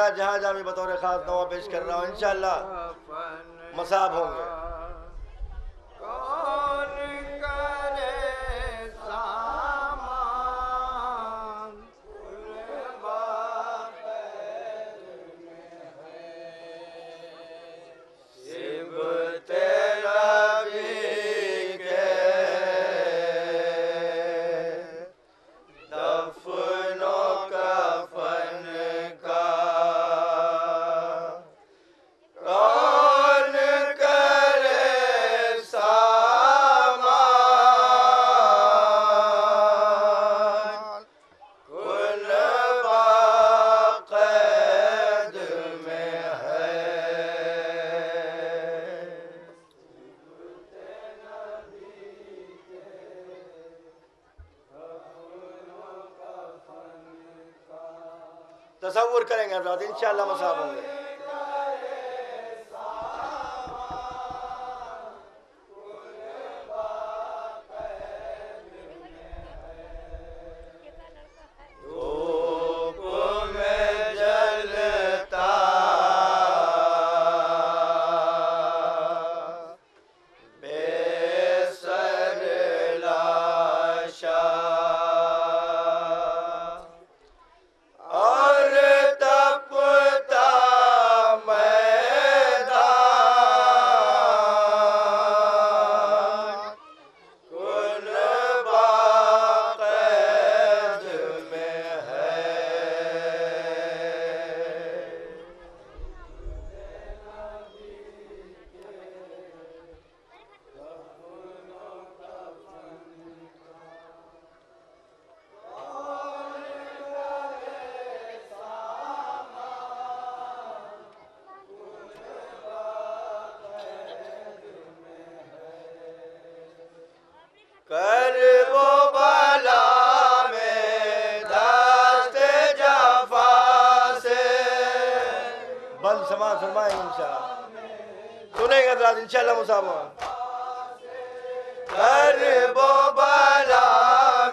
मेरा जहाँ जहाँ भी बतौर खास नवा पेश कर रहा हूँ, इंशाअल्लाह मसाब होंगे। कौन करे सामान शिव तेरा भी के दफनो कफन का कौन करे सामान कुल बाक़ैद में है। तसव्वुर करेंगे हज़रात, इंशाअल्लाह मसाब होंगे। धूप में जलता बेसर लाशा और तपता मैदान कुल बाक़ैद में है। करबो बला में दस्ते जफा से बल समाज फरमाएंगे इंशाअल्लाह, सुनेंगे हज़रात, इंशाअल्लाह मसाब होंगे। करबो बला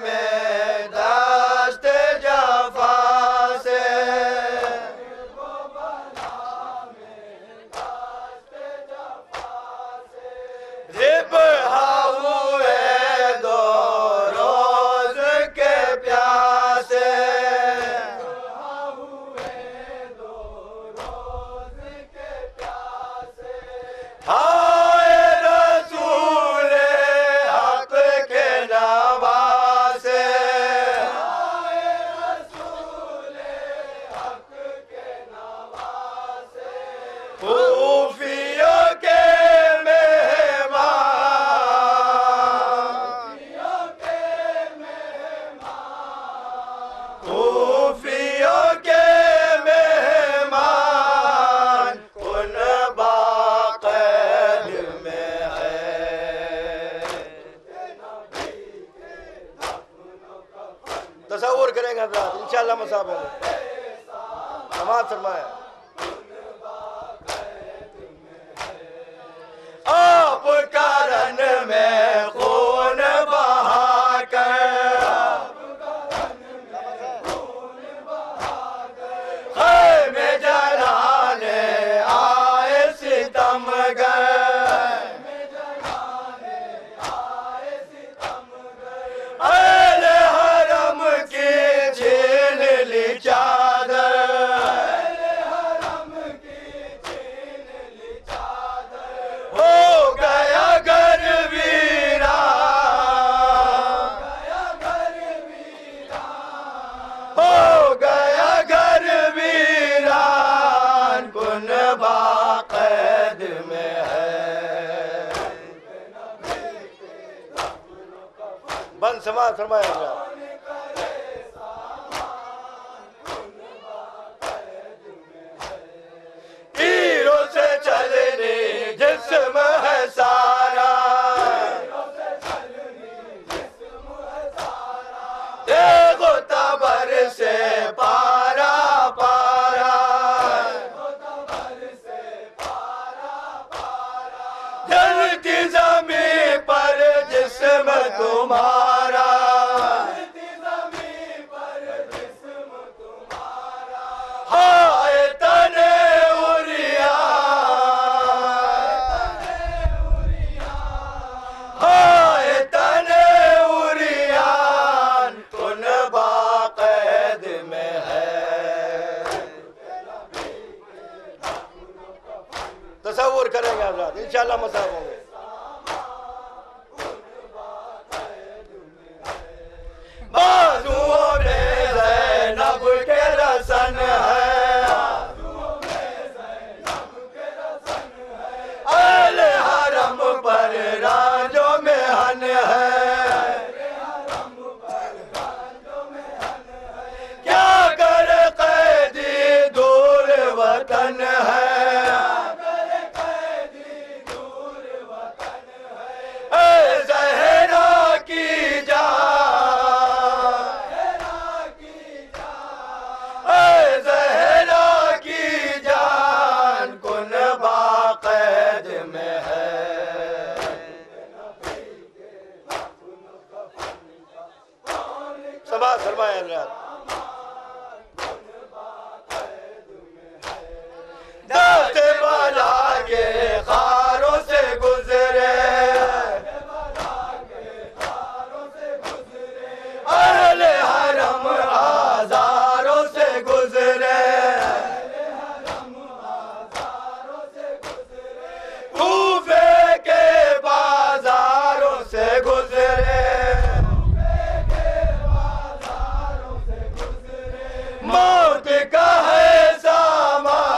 में दस्ते जफा से रिबहा हुए दो रोज के प्यासे हाय रसूल हक के नवासे खूफियों के मेहमान खूफियों के मेहमान उन बाक़ैद में है। तसव्वुर करेंगे हज़रात, इंशाअल्लाह मसाब होंगे। नमाज फरमाए। आप करन में खून बहा कर खैमे जलाने आए सितमगर अहले हरम की छीन ली चादर हो गया घर वीरान हो गया घर वीरान कुन बाक़ैद में है। बल समाज फरमाए हज़रात। तीरों से चलनी जिस्म है सारा देखो तबर से पारा पारा जलती ज़मीं पर जिस्म तुम्हारा हाय हज़रात, इंशाअल्लाह मसाफ होंगे। बाजुओं में ज़ैनब के रसन है, अहले हरम पर राजों में हन है। क्या करे कैदी दूर वतन है, ऐ ज़हरा की जान, ऐ ज़हरा की जान कुन बाक़ैद में है। समाअत फरमाएं हज़रात। दस्त बला के खारों से गुजरे, अहले हरम आज़ारों से गुजरे, कूफे के बाजारों से गुजरे, मौत का है सामान,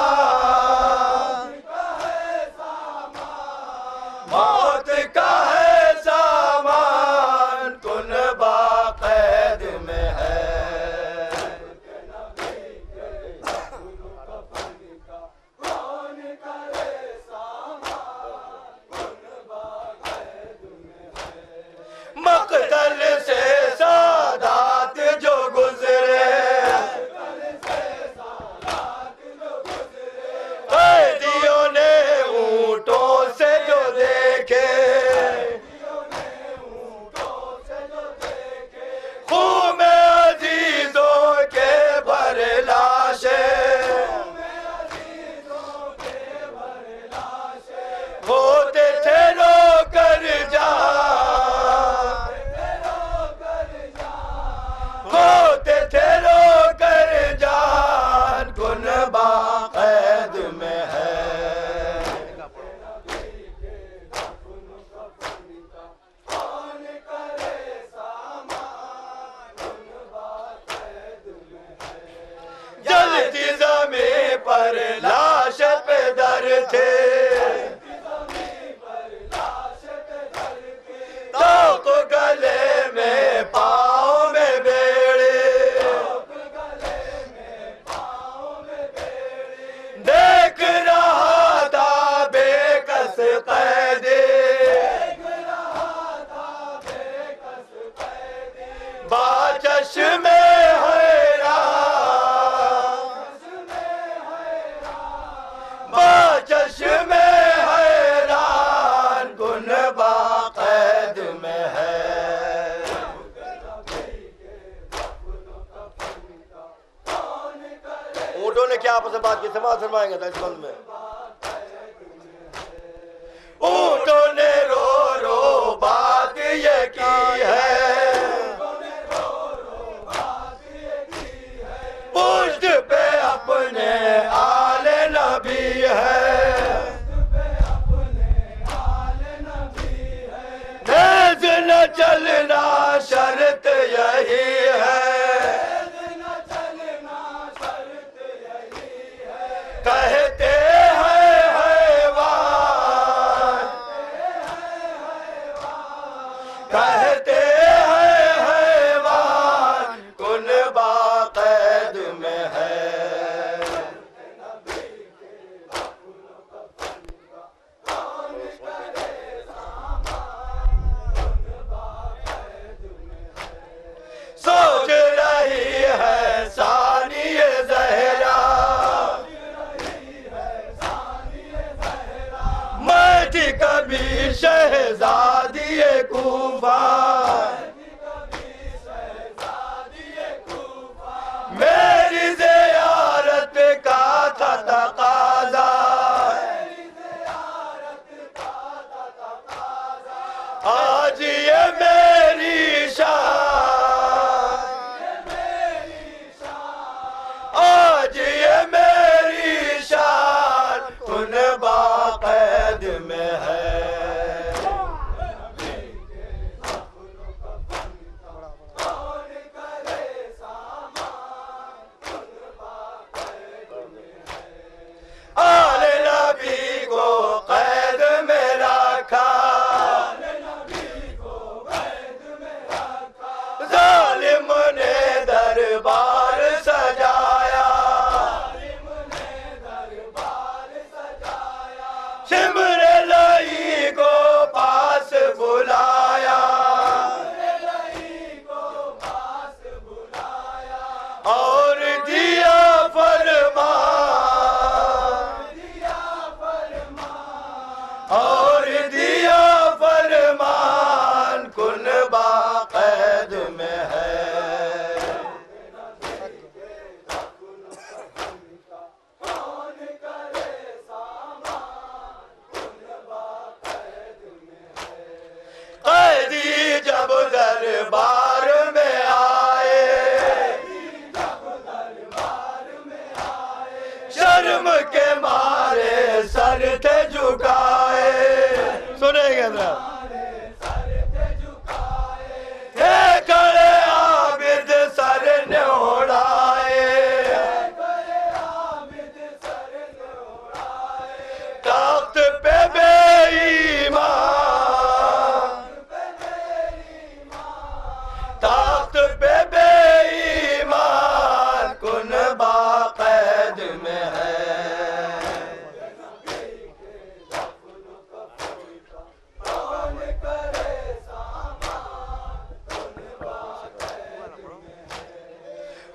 मौत का है सामान कुन बाक़ैद में है। मक़तल से सादात जो गुजरे, कैदियों ने ऊँटों से जो देखे, खून में अजीजों के भरे लाशे, होते थे रोकर जा, होते थे रोकर जान कुन बाक़ैद में है। जलती ज़मीं पर लाश पे दर थे, तोक गले में पाँव में बेड़े, देख रहा था बेकस कैदी, बाचश में हैरान, बाचश में हैरान कुन बाक़ैद में है। ऊँटों ने क्या आपस में बात की? समाअत फरमाएंगे दशबंद में। ऊँटों ने रो रो बात ये की है, पुष्ट पे अपने आले नबी है, तेज न चलना शर्त यही है, कहते हैं हैवान, कहते हैं हैवान कुन बाक़ैद में है। सोच रही है सानिए ज़हरा, मैं थी कभी शहज़ादिए कूफा, मेरी ज़ियारत का था तक़ाज़ा, आज ये मेरी शान, आज ये मेरी शान कुन बाक़ैद में दरबार में आए, शर्म के मारे सर थे झुकाए। सुनेंगे हजरत। थे खड़े आबिद सर ने उड़ाए, तख्त पे बेईमान, तख्त पे बेईमान कुन बाक़ैद में है।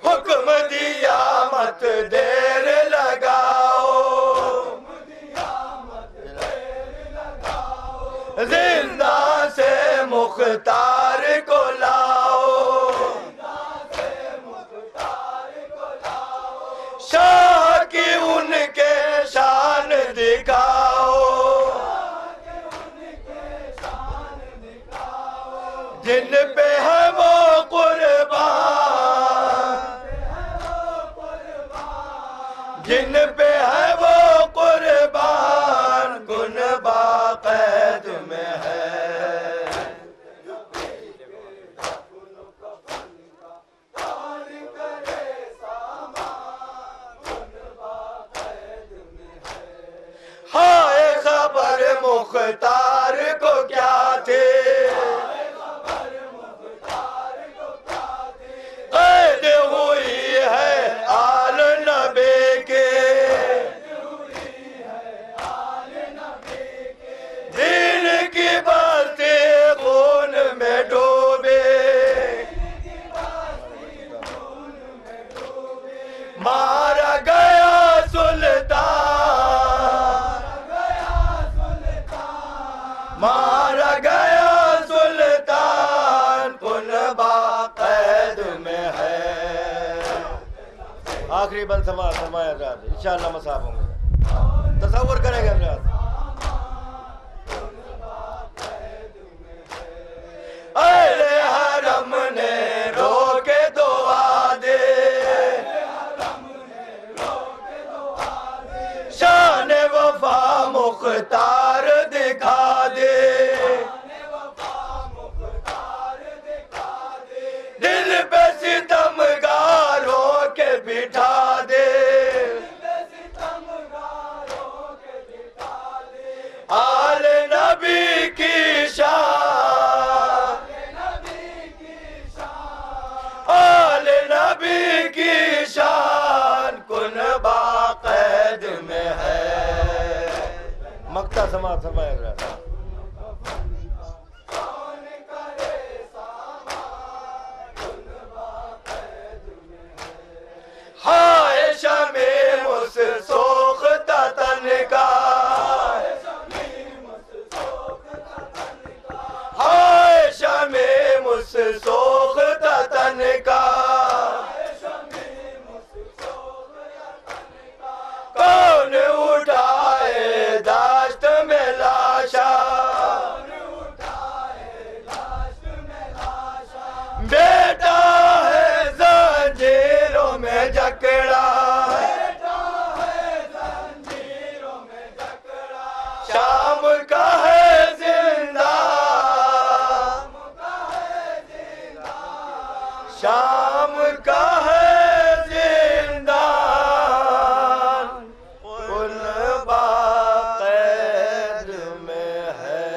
हुक्म दिया मत देर लगाओ, जिंदा से मुख्तार को लाओ, शाह की उनके शान दिखाओ, जिन पे है वो कुर्बान, जिन पे है वो कुर्बान कुन बाक़ैद में है। हाय खबर मुख्तार को क्या थे, कैद हुई है आल नबी के, दीन की बस्ती खून में डूबे, मारा गया सुल्तान, मारा गया सुल्तान कुन बाक़ैद में है। आखिरी बंद फरमाया हजरत, इंशाअल्लाह मसाब होंगे। तसव्वुर करेंगे हजरत। अहले हरम ने रोके दुआ दे, शान वफा मुख्तार दिखा दे, दिल पे सितमगारों के बिठा दे, आल नबी की शान, आल नबी की शान कुन बाक़ैद में है। मक्ता समाज फरमाया हजरत। हाय शमे मुस सोखता तन का, हाय शमे मुस सोखता तन का, कौन उठाए दाश्त में लाशा, बेटा है जंजीरों में जकड़ा, शाम का है जिंदा, शाम का है जिंदा कुल बाक़ैद में है।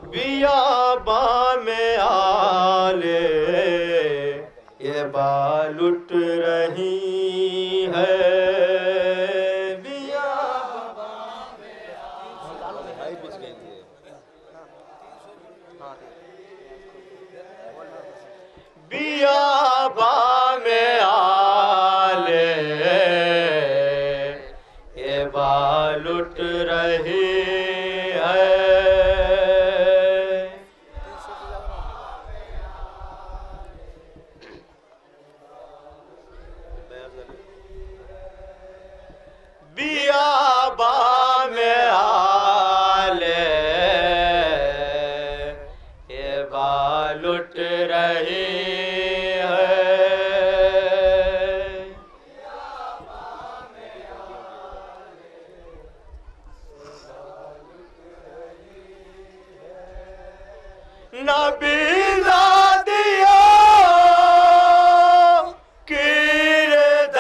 बियाबा में आले ये बाल उठ रही है, बियाबा में बियाबा में आले ये बाल उठ रही है। बियाबा में आले नबीला दिया किरदार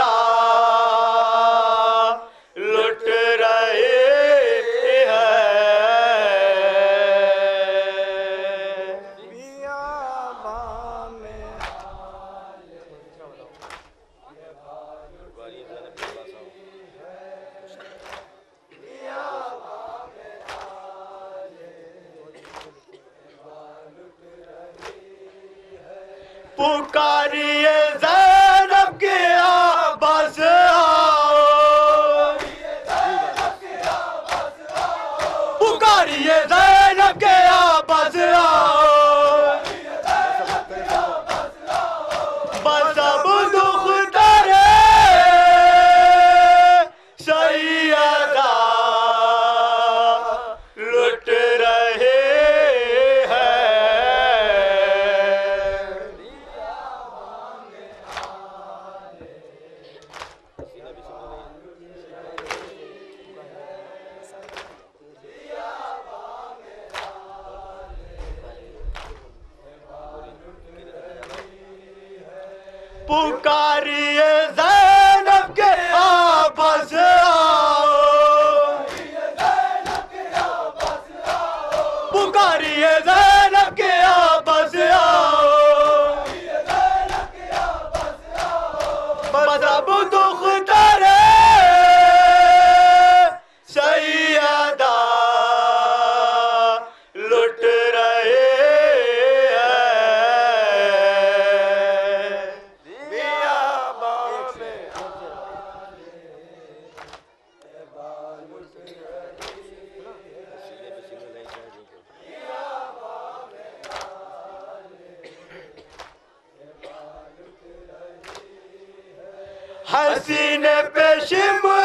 लुट रहे हैं। बियाबां में पुकारिए ज़ैनब के आवाज़ आओ, पुकारिए ज़ैनब के आवाज़ आओ, बस अब दुख दरे सैयदा लुट रहे हैं। पुकारिए ज़ैनब के आवाज़ आओ, पुकारिए ज़ैनब के आवाज़ आओ, बस अब दुख दरे सैयदा लुट रहे हैं। बियाबां में हसीने पे शिमला